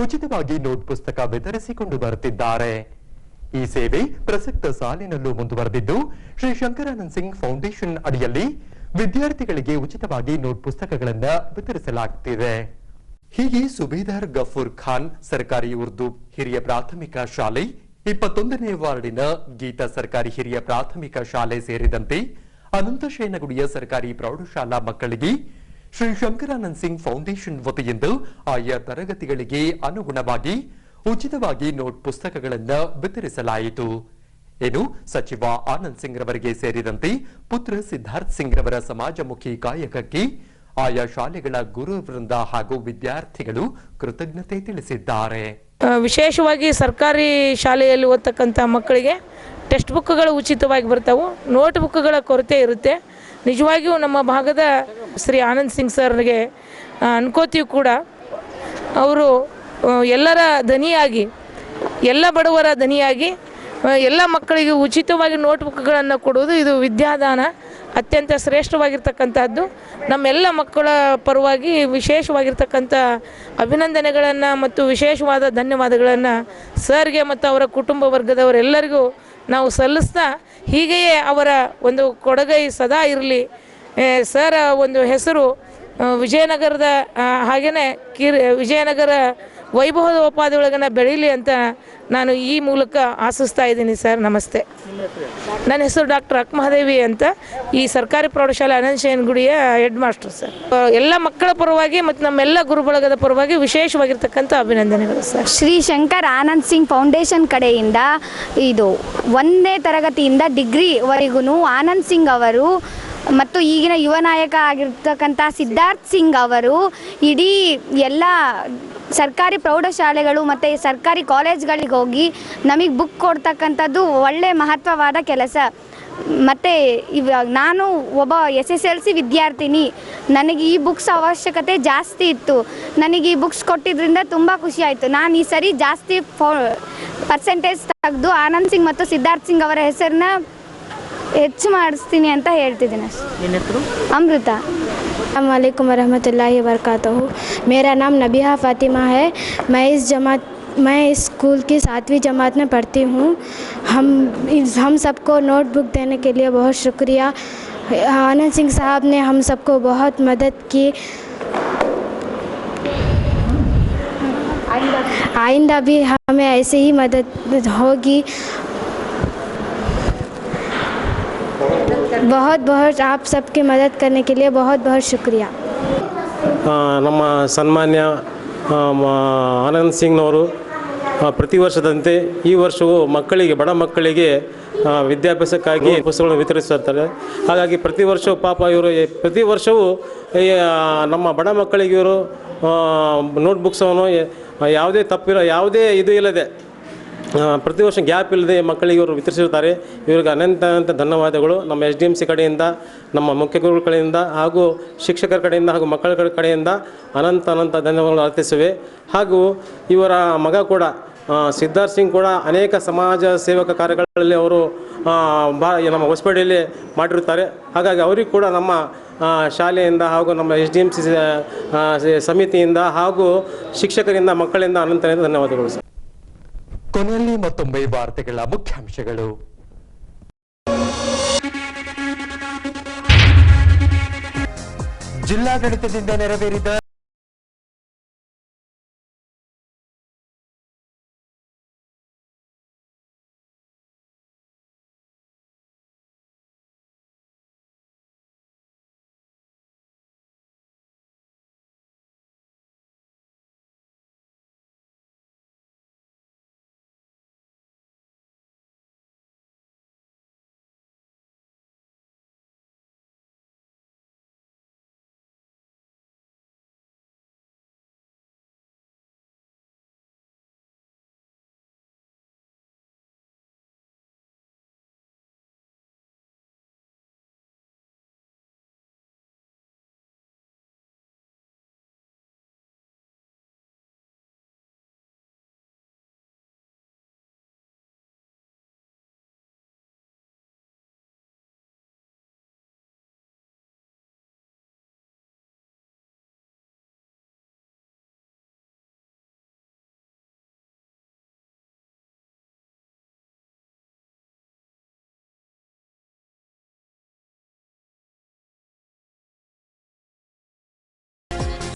ಉಚಿತವಾಗಿ ನೋಟ್ ಪುಸ್ತಕ ವಿತರಿಸಿಕೊಂಡು ಬರುತ್ತಿದ್ದಾರೆ. ಈ ಸೇವೆ ಪ್ರಸಕ್ತ ಸಾಲಿನಲ್ಲೂ ಮುಂದುವರೆದಿದ್ದು, ಶ್ರೀ ಶಂಕರಾನಂದ್ ಸಿಂಗ್ ಫೌಂಡೇಶನ್ ಅಡಿಯಲ್ಲಿ ವಿದ್ಯಾರ್ಥಿಗಳಿಗೆ ಉಚಿತವಾಗಿ ನೋಟ್ ಪುಸ್ತಕಗಳನ್ನು ವಿತರಿಸಲಾಗುತ್ತಿದೆ. ಹೀಗೆ ಸುಬೇದಾರ್ ಗಫೂರ್ ಖಾನ್ ಸರ್ಕಾರಿ ಉರ್ದು ಹಿರಿಯ ಪ್ರಾಥಮಿಕ ಶಾಲೆ, 21ನೇ ವಾರ್ಡಿನ ಗೀತಾ ಸರ್ಕಾರಿ ಹಿರಿಯ ಪ್ರಾಥಮಿಕ ಶಾಲೆ ಸೇರಿದಂತೆ ಅನಂತಶಯನಗುಡಿಯ ಸರ್ಕಾರಿ ಪ್ರೌಢಶಾಲಾ ಮಕ್ಕಳಿಗೆ ಶ್ರೀ ಶಂಕರಾನಂದ್ ಸಿಂಗ್ ಫೌಂಡೇಶನ್ ವತಿಯಿಂದ ಆಯಾ ತರಗತಿಗಳಿಗೆ ಅನುಗುಣವಾಗಿ ಉಚಿತವಾಗಿ ನೋಟ್ ಪುಸ್ತಕಗಳನ್ನು ವಿತರಿಸಲಾಯಿತು. ಇನ್ನು ಸಚಿವ ಆನಂದ್ ಸಿಂಗ್ ರವರಿಗೆ ಸೇರಿದಂತೆ ಪುತ್ರ ಸಿದ್ಧಾರ್ಥ್ ಸಿಂಗ್ ರವರ ಸಮಾಜಮುಖಿ ಕಾಯಕಕ್ಕೆ ಆಯಾ ಶಾಲೆಗಳ ಗುರುವೃಂದ ಹಾಗೂ ವಿದ್ಯಾರ್ಥಿಗಳು ಕೃತಜ್ಞತೆ ತಿಳಿಸಿದ್ದಾರೆ. ವಿಶೇಷವಾಗಿ ಸರ್ಕಾರಿ ಶಾಲೆಯಲ್ಲಿ ಓದ್ತಕ್ಕಂಥ ಮಕ್ಕಳಿಗೆ ಟೆಕ್ಸ್ಟ್ ಬುಕ್ಗಳು ಉಚಿತವಾಗಿ ಬರ್ತಾವೆ, ನೋಟ್ ಬುಕ್ಗಳ ಕೊರತೆ ಇರುತ್ತೆ. ನಿಜವಾಗಿಯೂ ನಮ್ಮ ಭಾಗದ ಶ್ರೀ ಆನಂದ್ ಸಿಂಗ್ ಸರ್ಗೆ ಅನ್ಕೋತೀವಿ ಕೂಡ. ಅವರು ಎಲ್ಲರ ದನಿಯಾಗಿ, ಎಲ್ಲ ಬಡವರ ದನಿಯಾಗಿ ಎಲ್ಲ ಮಕ್ಕಳಿಗೆ ಉಚಿತವಾಗಿ ನೋಟ್ ಬುಕ್ಗಳನ್ನು ಕೊಡುವುದು ಇದು ವಿದ್ಯಾದಾನ, ಅತ್ಯಂತ ಶ್ರೇಷ್ಠವಾಗಿರ್ತಕ್ಕಂಥದ್ದು. ನಮ್ಮೆಲ್ಲ ಮಕ್ಕಳ ಪರವಾಗಿ ವಿಶೇಷವಾಗಿರ್ತಕ್ಕಂಥ ಅಭಿನಂದನೆಗಳನ್ನು ಮತ್ತು ವಿಶೇಷವಾದ ಧನ್ಯವಾದಗಳನ್ನು ಸರ್ಗೆ ಮತ್ತು ಅವರ ಕುಟುಂಬ ವರ್ಗದವರೆಲ್ಲರಿಗೂ ನಾವು ಸಲ್ಲಿಸ್ತಾ, ಹೀಗೆಯೇ ಅವರ ಒಂದು ಕೊಡುಗೈ ಸದಾ ಇರಲಿ. ಸರ್ ಒಂದು ಹೆಸರು ವಿಜಯನಗರದ ಹಾಗೆಯೇ ವಿಜಯನಗರ ವೈಭವೋಪಾದಿಯೊಳಗನ ಬೆಳೀಲಿ ಅಂತ ನಾನು ಈ ಮೂಲಕ ಆಶಿಸ್ತಾ ಇದ್ದೀನಿ. ಸರ್ ನಮಸ್ತೆ. ನನ್ನ ಹೆಸರು ಡಾಕ್ಟರ್ ಅಕ್ಮಹಾದೇವಿ ಅಂತ, ಈ ಸರ್ಕಾರಿ ಪ್ರೌಢಶಾಲೆ ಅನಂತಶಯನಗುಡಿಯ ಹೆಡ್ ಮಾಸ್ಟರ್. ಸರ್ ಎಲ್ಲ ಮಕ್ಕಳ ಪರವಾಗಿ ಮತ್ತು ನಮ್ಮೆಲ್ಲ ಗುರುಬಳಗದ ಪರವಾಗಿ ವಿಶೇಷವಾಗಿರ್ತಕ್ಕಂಥ ಅಭಿನಂದನೆಗಳು. ಸರ್ ಶ್ರೀ ಶಂಕರ್ ಆನಂದ್ ಸಿಂಗ್ ಫೌಂಡೇಶನ್ ಕಡೆಯಿಂದ ಇದು 1ನೇ ತರಗತಿಯಿಂದ ಡಿಗ್ರಿವರೆಗೂ ಆನಂದ್ ಸಿಂಗ್ ಅವರು ಮತ್ತು ಈಗಿನ ಯುವ ನಾಯಕ ಆಗಿರ್ತಕ್ಕಂಥ ಸಿದ್ಧಾರ್ಥ್ ಸಿಂಗ್ ಅವರು ಇಡೀ ಎಲ್ಲ ಸರ್ಕಾರಿ ಪ್ರೌಢಶಾಲೆಗಳು ಮತ್ತು ಸರ್ಕಾರಿ ಕಾಲೇಜ್ಗಳಿಗೆ ಹೋಗಿ ನಮಗೆ ಬುಕ್ ಕೊಡ್ತಕ್ಕಂಥದ್ದು ಒಳ್ಳೆಯ ಮಹತ್ವವಾದ ಕೆಲಸ. ಮತ್ತು ಇವಾಗ ನಾನು ಒಬ್ಬ SSLC ವಿದ್ಯಾರ್ಥಿನಿ, ನನಗೆ ಈ ಬುಕ್ಸ್ ಅವಶ್ಯಕತೆ ಜಾಸ್ತಿ ಇತ್ತು. ನನಗೆ ಈ ಬುಕ್ಸ್ ಕೊಟ್ಟಿದ್ದರಿಂದ ತುಂಬ ಖುಷಿ ಆಯಿತು. ನಾನು ಈ ಸರಿ ಜಾಸ್ತಿ ಪರ್ಸೆಂಟೇಜ್ ತೆಗೆದು ಆನಂದ್ ಸಿಂಗ್ ಮತ್ತು ಸಿದ್ಧಾರ್ಥ್ ಸಿಂಗ್ ಅವರ ಹೆಸರನ್ನ ಹೆಚ್ಚು ಮಾಡಿಸ್ತೀನಿ ಅಂತ ಹೇಳ್ತಿದ್ದೀನಿ. ಅಮೃತ. अस्सलामुअलैकुम वरहमतुल्लाहि वबरकातुहू। मेरा नाम नबिहा फ़ातिमा है। मैं इस स्कूल की 7वीं जमात में पढ़ती हूँ। हम सबको नोटबुक देने के लिए बहुत शुक्रिया। आनंद सिंह साहब ने हम सबको बहुत मदद की। आइंदा भी हमें ऐसे ही मदद होगी। बहुत बहुत आप सबकी मदद करने के लिए बहुत बहुत शुक्रिया। ನಮ್ಮ ಸನ್ಮಾನ್ಯ ಆನಂದ್ ಸಿಂಗ್ನವರು ಪ್ರತಿ ವರ್ಷದಂತೆ ಈ ವರ್ಷವೂ ಮಕ್ಕಳಿಗೆ, ಬಡ ಮಕ್ಕಳಿಗೆ ವಿದ್ಯಾಭ್ಯಾಸಕ್ಕಾಗಿ ಪುಸ್ತಕಗಳನ್ನು ವಿತರಿಸುತ್ತಾರೆ. ಹಾಗಾಗಿ ಪ್ರತಿ ವರ್ಷವೂ ಪಾಪ ಇವರು ಪ್ರತಿ ವರ್ಷವೂ ನಮ್ಮ ಬಡ ಮಕ್ಕಳಿಗೆ ಇವರು ನೋಟ್ಬುಕ್ಸನ್ನು ಯಾವುದೇ ತಪ್ಪಿರೋ, ಯಾವುದೇ ಇದು ಇಲ್ಲದೆ ಪ್ರತಿ ವರ್ಷ ಗ್ಯಾಪ್ ಇಲ್ಲದೆ ಮಕ್ಕಳಿಗೆ ಇವರು ವಿತರಿಸಿರುತ್ತಾರೆ. ಇವರಿಗೆ ಅನಂತ ಧನ್ಯವಾದಗಳು ನಮ್ಮ SDMC ಕಡೆಯಿಂದ, ನಮ್ಮ ಮುಖ್ಯ ಗುರುಗಳ ಕಡೆಯಿಂದ ಹಾಗೂ ಶಿಕ್ಷಕರ ಕಡೆಯಿಂದ ಹಾಗೂ ಮಕ್ಕಳ ಕಡೆಯಿಂದ ಅನಂತ ಧನ್ಯವಾದಗಳು ಅರ್ಪಿಸುವೆ. ಹಾಗೂ ಇವರ ಮಗ ಕೂಡ ಸಿದ್ಧಾರ್ಥ್ ಸಿಂಗ್ ಕೂಡ ಅನೇಕ ಸಮಾಜ ಸೇವಕ ಕಾರ್ಯಗಳಲ್ಲಿ ಅವರು ನಮ್ಮ ಹೊಸಪೇಟೆಯಲ್ಲಿ ಮಾಡಿರುತ್ತಾರೆ. ಹಾಗಾಗಿ ಅವರಿಗೂ ಕೂಡ ನಮ್ಮ ಶಾಲೆಯಿಂದ ಹಾಗೂ ನಮ್ಮ SDMC ಸಮಿತಿಯಿಂದ ಹಾಗೂ ಶಿಕ್ಷಕರಿಂದ, ಮಕ್ಕಳಿಂದ ಅನಂತ ಧನ್ಯವಾದಗಳು. ಕೊನೆಯಲ್ಲಿ ಮತ್ತೊಮ್ಮೆ ವಾರ್ತೆಗಳ ಮುಖ್ಯಾಂಶಗಳು. ಜಿಲ್ಲಾಡಳಿತದಿಂದ ನೆರವೇರಿದ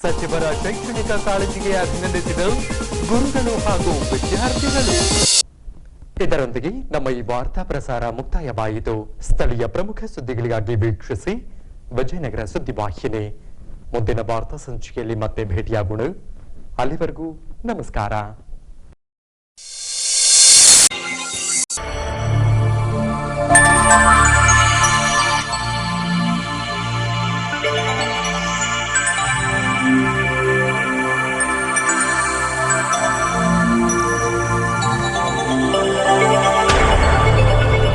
ಸಚಿವರ ಶೈಕ್ಷಣಿಕ ಕಾಳಜಿಗೆ ಅಭಿನಂದಿಸಿದ ಗುರುಗಳು ಹಾಗೂ ವಿದ್ಯಾರ್ಥಿಗಳು. ಇದರೊಂದಿಗೆ ನಮ್ಮ ಈ ವಾರ್ತಾ ಪ್ರಸಾರ ಮುಕ್ತಾಯವಾಯಿತು. ಸ್ಥಳೀಯ ಪ್ರಮುಖ ಸುದ್ದಿಗಳಿಗಾಗಿ ವೀಕ್ಷಿಸಿ ವಿಜಯನಗರ ಸುದ್ದಿವಾಹಿನಿ. ಮುಂದಿನ ವಾರ್ತಾ ಸಂಚಿಕೆಯಲ್ಲಿ ಮತ್ತೆ ಭೇಟಿಯಾಗೋಣ. ಅಲ್ಲಿವರೆಗೂ ನಮಸ್ಕಾರ.